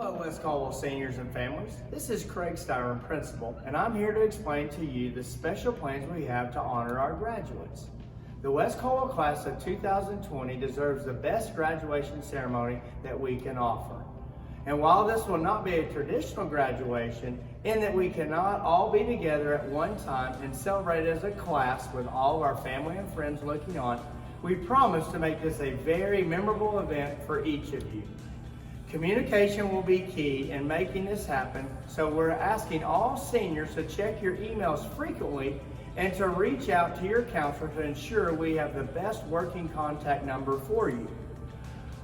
Hello, West Caldwell seniors and families. This is Craig Styron, principal, and I'm here to explain to you the special plans we have to honor our graduates. The West Caldwell class of 2020 deserves the best graduation ceremony that we can offer. And while this will not be a traditional graduation, in that we cannot all be together at one time and celebrate as a class with all of our family and friends looking on, we promise to make this a very memorable event for each of you. Communication will be key in making this happen, so we're asking all seniors to check your emails frequently and to reach out to your counselor to ensure we have the best working contact number for you.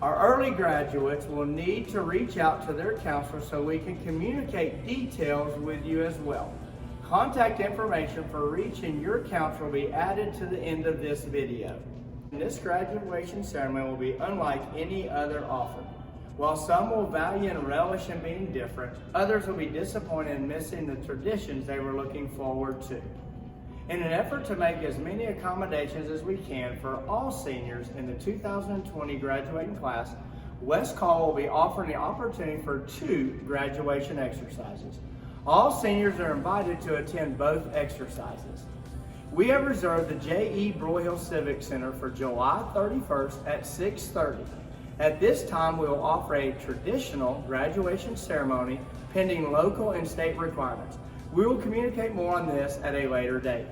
Our early graduates will need to reach out to their counselor so we can communicate details with you as well. Contact information for reaching your counselor will be added to the end of this video. This graduation ceremony will be unlike any other offered. While some will value and relish in being different, others will be disappointed in missing the traditions they were looking forward to. In an effort to make as many accommodations as we can for all seniors in the 2020 graduating class, West Caldwell will be offering the opportunity for 2 graduation exercises. All seniors are invited to attend both exercises. We have reserved the J.E. Broyhill Civic Center for July 31st at 6:30. At this time, we will offer a traditional graduation ceremony pending local and state requirements. We will communicate more on this at a later date.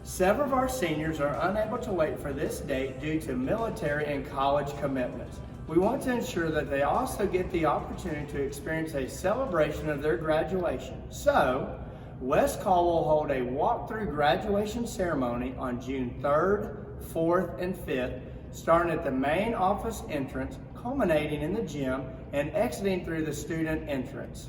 Several of our seniors are unable to wait for this date due to military and college commitments. We want to ensure that they also get the opportunity to experience a celebration of their graduation. So, West Caldwell will hold a walk-through graduation ceremony on June 3rd, 4th, and 5th, starting at the main office entrance, culminating in the gym, and exiting through the student entrance.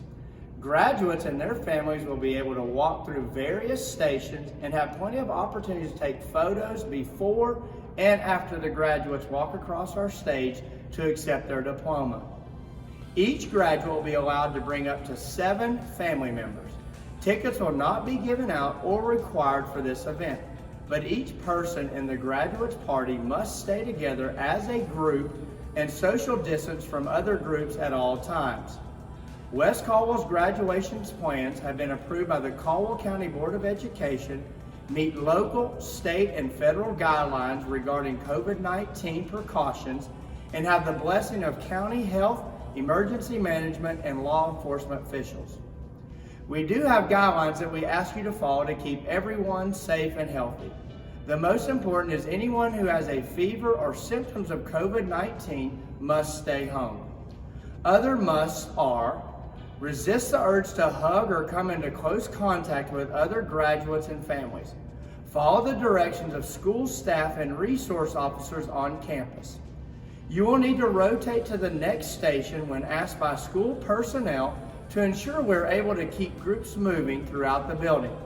Graduates and their families will be able to walk through various stations and have plenty of opportunities to take photos before and after the graduates walk across our stage to accept their diploma. Each graduate will be allowed to bring up to 7 family members. Tickets will not be given out or required for this event, but each person in the graduates' party must stay together as a group and social distance from other groups at all times. West Caldwell's graduation plans have been approved by the Caldwell County Board of Education, meet local, state, and federal guidelines regarding COVID-19 precautions, and have the blessing of county health, emergency management, and law enforcement officials. We do have guidelines that we ask you to follow to keep everyone safe and healthy. The most important is anyone who has a fever or symptoms of COVID-19 must stay home. Other musts are: resist the urge to hug or come into close contact with other graduates and families. Follow the directions of school staff and resource officers on campus. You will need to rotate to the next station when asked by school personnel to ensure we're able to keep groups moving throughout the building,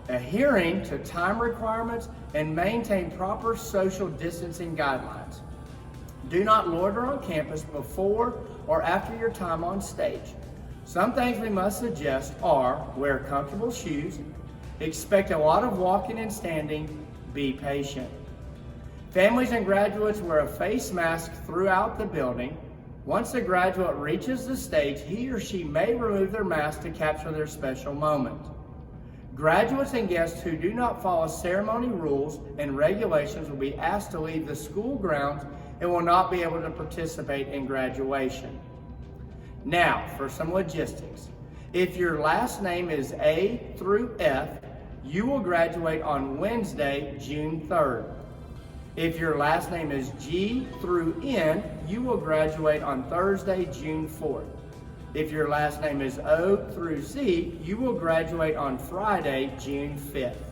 adhering to time requirements, and maintain proper social distancing guidelines. Do not loiter on campus before or after your time on stage. Some things we must suggest are: wear comfortable shoes, expect a lot of walking and standing, be patient. Families and graduates wear a face mask throughout the building. Once the graduate reaches the stage, he or she may remove their mask to capture their special moment. Graduates and guests who do not follow ceremony rules and regulations will be asked to leave the school grounds and will not be able to participate in graduation. Now, for some logistics. If your last name is A through F, you will graduate on Wednesday, June 3rd. If your last name is G through N, you will graduate on Thursday, June 4th. If your last name is O through Z, you will graduate on Friday, June 5th.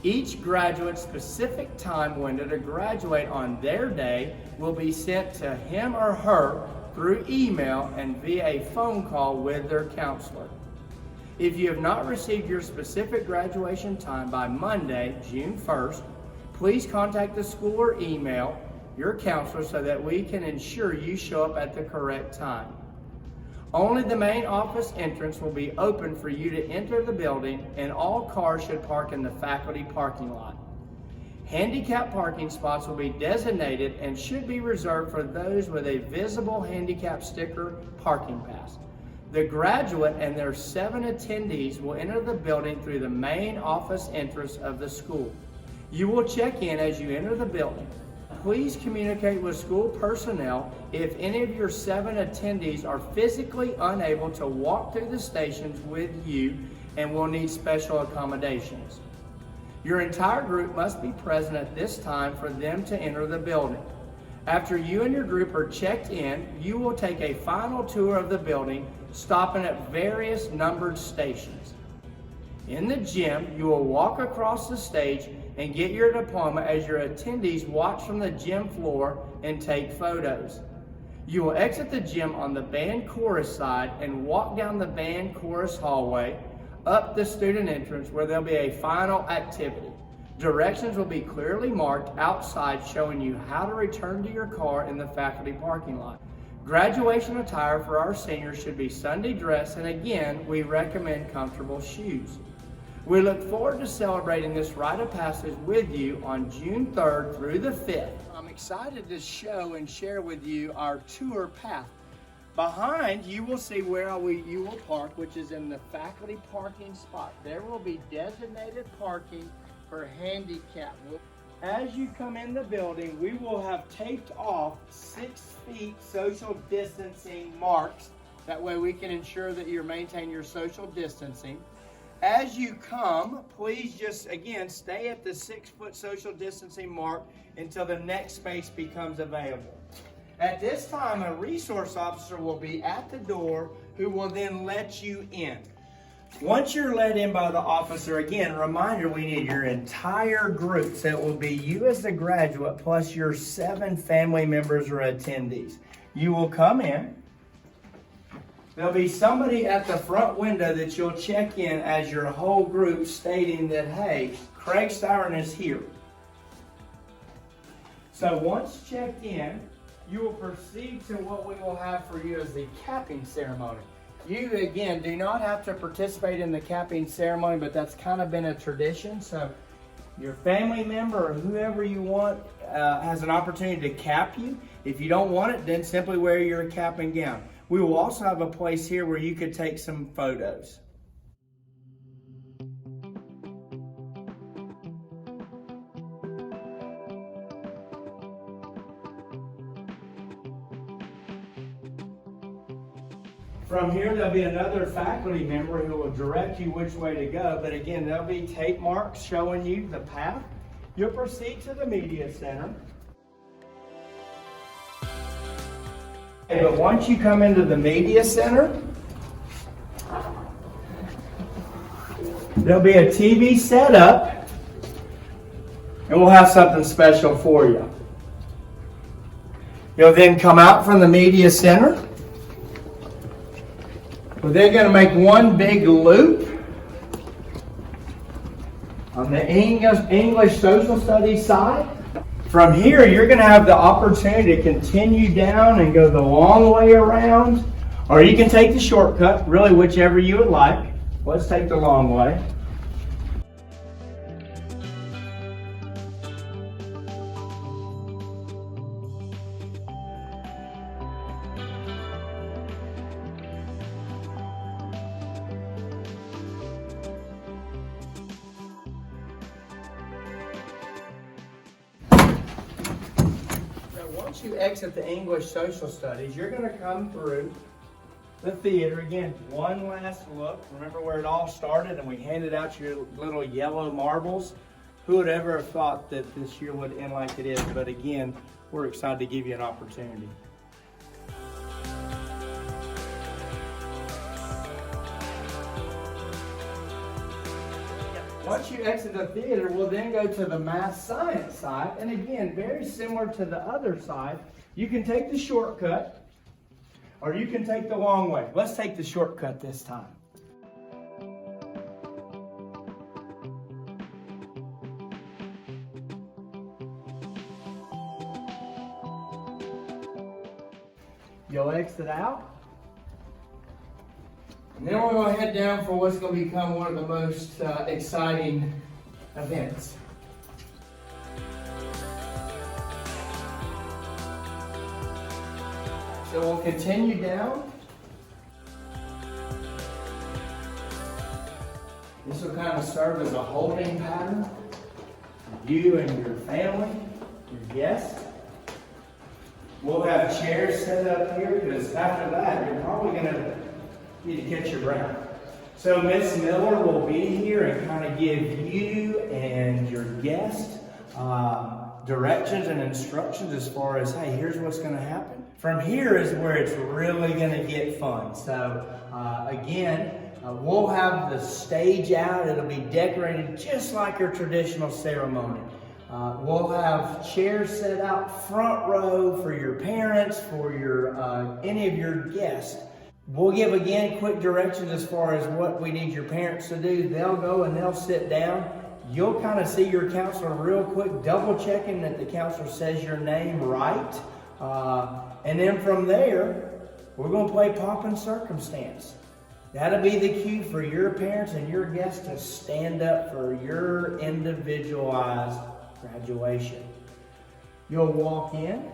Each graduate's specific time window to graduate on their day will be sent to him or her through email and via a phone call with their counselor. If you have not received your specific graduation time by Monday, June 1st, please contact the school or email your counselor so that we can ensure you show up at the correct time. Only the main office entrance will be open for you to enter the building, and all cars should park in the faculty parking lot. Handicap parking spots will be designated and should be reserved for those with a visible handicap sticker parking pass. The graduate and their 7 attendees will enter the building through the main office entrance of the school. You will check in as you enter the building. Please communicate with school personnel if any of your 7 attendees are physically unable to walk through the stations with you and will need special accommodations. Your entire group must be present at this time for them to enter the building. After you and your group are checked in, you will take a final tour of the building, stopping at various numbered stations. In the gym, you will walk across the stage and get your diploma as your attendees watch from the gym floor and take photos. You will exit the gym on the band chorus side and walk down the band chorus hallway up the student entrance where there'll be a final activity. Directions will be clearly marked outside showing you how to return to your car in the faculty parking lot. Graduation attire for our seniors should be Sunday dress, and again, we recommend comfortable shoes. We look forward to celebrating this rite of passage with you on June 3rd through the 5th. I'm excited to show and share with you our tour path. Behind, you will see where you will park, which is in the faculty parking spot. There will be designated parking for handicap. As you come in the building, we will have taped off 6 feet social distancing marks. That way we can ensure that you maintain your social distancing. As you come, please just, again, stay at the 6-foot social distancing mark until the next space becomes available. At this time, a resource officer will be at the door who will then let you in. Once you're let in by the officer, again, reminder, we need your entire group. So it will be you as the graduate plus your 7 family members or attendees. You will come in. There'll be somebody at the front window that you'll check in as your whole group stating that, hey, Craig Styron is here. So once checked in, you will proceed to what we will have for you as the capping ceremony. You, again, do not have to participate in the capping ceremony, but that's kind of been a tradition. So your family member or whoever you want has an opportunity to cap you. If you don't want it, then simply wear your cap and gown. We will also have a place here where you could take some photos. From here, there'll be another faculty member who will direct you which way to go. But again, there'll be tape marks showing you the path. You'll proceed to the media center. But once you come into the media center, there'll be a TV set up, and we'll have something special for you. You'll then come out from the media center. We're then going to make one big loop on the English Social Studies side. From here, you're going to have the opportunity to continue down and go the long way around, or you can take the shortcut, really whichever you would like. Let's take the long way. Once you exit the English Social Studies, you're going to come through the theater. Again, one last look. Remember where it all started and we handed out your little yellow marbles? Who would ever have thought that this year would end like it is? But again, we're excited to give you an opportunity. Once you exit the theater, we'll then go to the math science side. And again, very similar to the other side, you can take the shortcut or you can take the long way. Let's take the shortcut this time. You'll exit out. And then we're going to head down for what's going to become one of the most exciting events. So we'll continue down. This will kind of serve as a holding pattern. You and your family, your guests. We'll have chairs set up here because after that, you're probably going to need to catch your breath. So Miss Miller will be here and kind of give you and your guest directions and instructions as far as, hey, here's what's going to happen. From here is where it's really going to get fun. So again, we'll have the stage out. It'll be decorated just like your traditional ceremony. We'll have chairs set out front row for your parents, for your any of your guests. We'll give again quick directions as far as what we need your parents to do. They'll go and they'll sit down. You'll kind of see your counselor real quick, double checking that the counselor says your name right. And then from there, we're going to play Pomp and Circumstance. That'll be the cue for your parents and your guests to stand up for your individualized graduation. You'll walk in,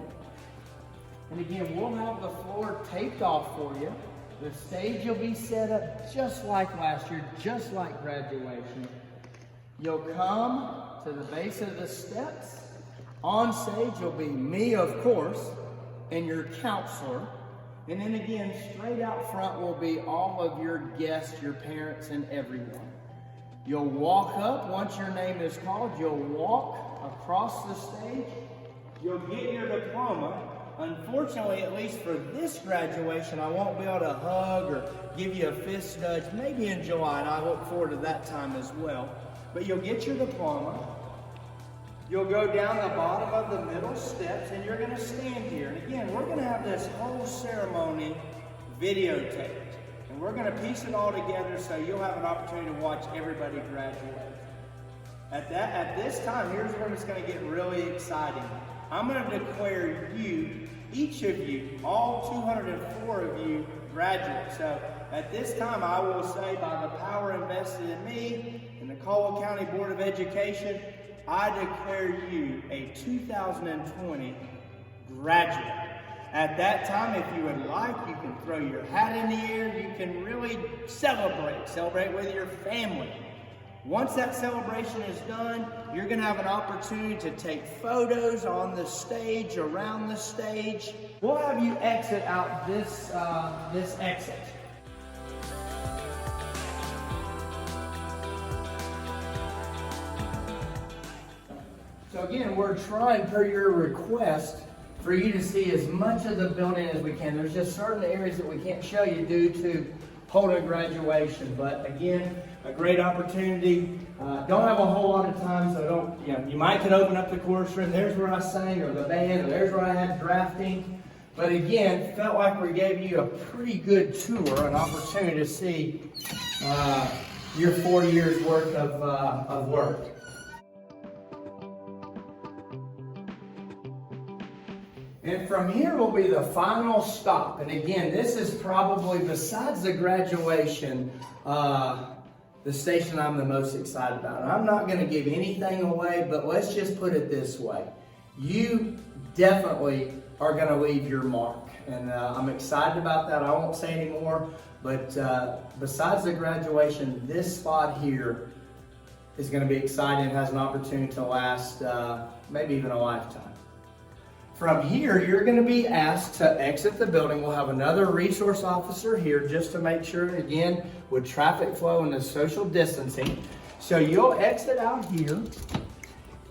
and again, we'll have the floor taped off for you. The stage will be set up just like last year, just like graduation. You'll come to the base of the steps. On stage will be me, of course, and your counselor. And then again, straight out front will be all of your guests, your parents, and everyone. You'll walk up. Once your name is called, you'll walk across the stage. You'll get your diploma. Unfortunately, at least for this graduation, I won't be able to hug or give you a fist nudge. Maybe in July, and I look forward to that time as well. But you'll get your diploma. You'll go down the bottom of the middle steps, and you're going to stand here. And again, we're going to have this whole ceremony videotaped. And we're going to piece it all together so you'll have an opportunity to watch everybody graduate. At this time, here's where it's going to get really exciting. I'm going to declare you, each of you, all 204 of you, graduates. So at this time, I will say, by the power invested in me and the Caldwell County Board of Education, I declare you a 2020 graduate. At that time, if you would like, you can throw your hat in the air. You can really celebrate with your family. Once that celebration is done, you're going to have an opportunity to take photos on the stage, around the stage. We'll have you exit out this exit. So again, we're trying, per your request, for you to see as much of the building as we can. There's just certain areas that we can't show you due to holding graduation. But again, a great opportunity. Don't have a whole lot of time, so you might could open up the chorus room. There's where I sang, or the band, or there's where I had drafting. But again, felt like we gave you a pretty good tour, an opportunity to see your 4 years worth of work. And from here will be the final stop. And again, this is probably, besides the graduation, the station I'm the most excited about. And I'm not going to give anything away, but let's just put it this way. You definitely are going to leave your mark. And I'm excited about that. I won't say any more. But besides the graduation, this spot here is going to be exciting. It has an opportunity to last maybe even a lifetime. From here, you're going to be asked to exit the building. We'll have another resource officer here just to make sure, again, with traffic flow and the social distancing. So you'll exit out here,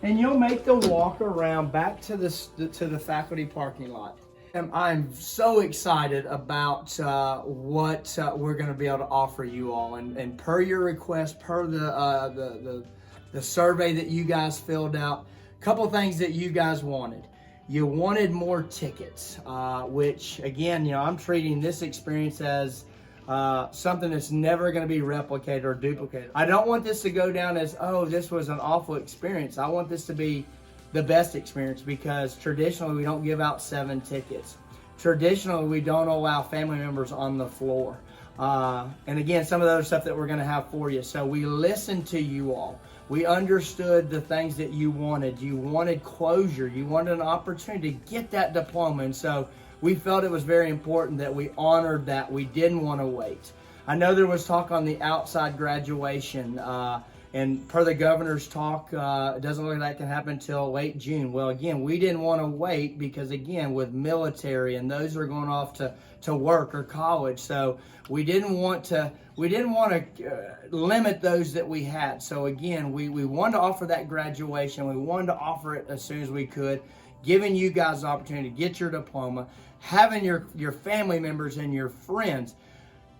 and you'll make the walk around back to the faculty parking lot. And I'm so excited about what we're going to be able to offer you all. And per your request, per the survey that you guys filled out, a couple things that you guys wanted. You wanted more tickets, which again, I'm treating this experience as something that's never going to be replicated or duplicated. I don't want this to go down as, oh, this was an awful experience. I want this to be the best experience, because traditionally we don't give out 7 tickets. Traditionally, we don't allow family members on the floor. And again, some of the other stuff that we're going to have for you. So we listen to you all. We understood the things that you wanted. You wanted closure. You wanted an opportunity to get that diploma. And so we felt it was very important that we honored that. We didn't want to wait. I know there was talk on the outside graduation, and per the governor's talk, it doesn't look like that can happen until late June. Well, again, we didn't want to wait because, again, with military and those who are going off to work or college, so we didn't want to limit those that we had. So again, we wanted to offer that graduation. We wanted to offer it as soon as we could, giving you guys the opportunity to get your diploma, having your family members and your friends.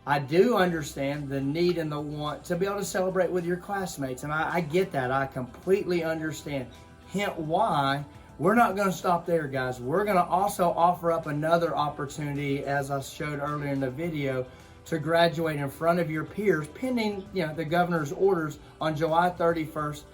I do understand the need and the want to be able to celebrate with your classmates, and I get that. I completely understand. Hence why we're not going to stop there, guys. We're going to also offer up another opportunity, as I showed earlier in the video, to graduate in front of your peers, pending the governor's orders on July 31st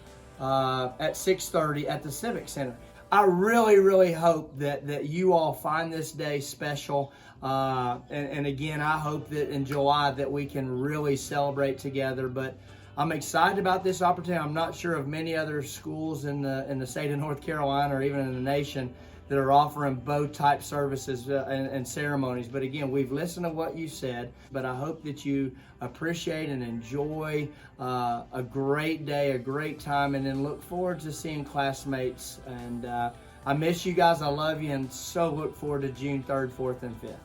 at 6:30 at the Civic Center. I really, really hope that you all find this day special. And again, I hope that in July that we can really celebrate together. But I'm excited about this opportunity. I'm not sure of many other schools in the state of North Carolina or even in the nation that are offering both type services and ceremonies. But again, we've listened to what you said, but I hope that you appreciate and enjoy a great day, a great time, and then look forward to seeing classmates. And I miss you guys. I love you, and so look forward to June 3rd, 4th, and 5th.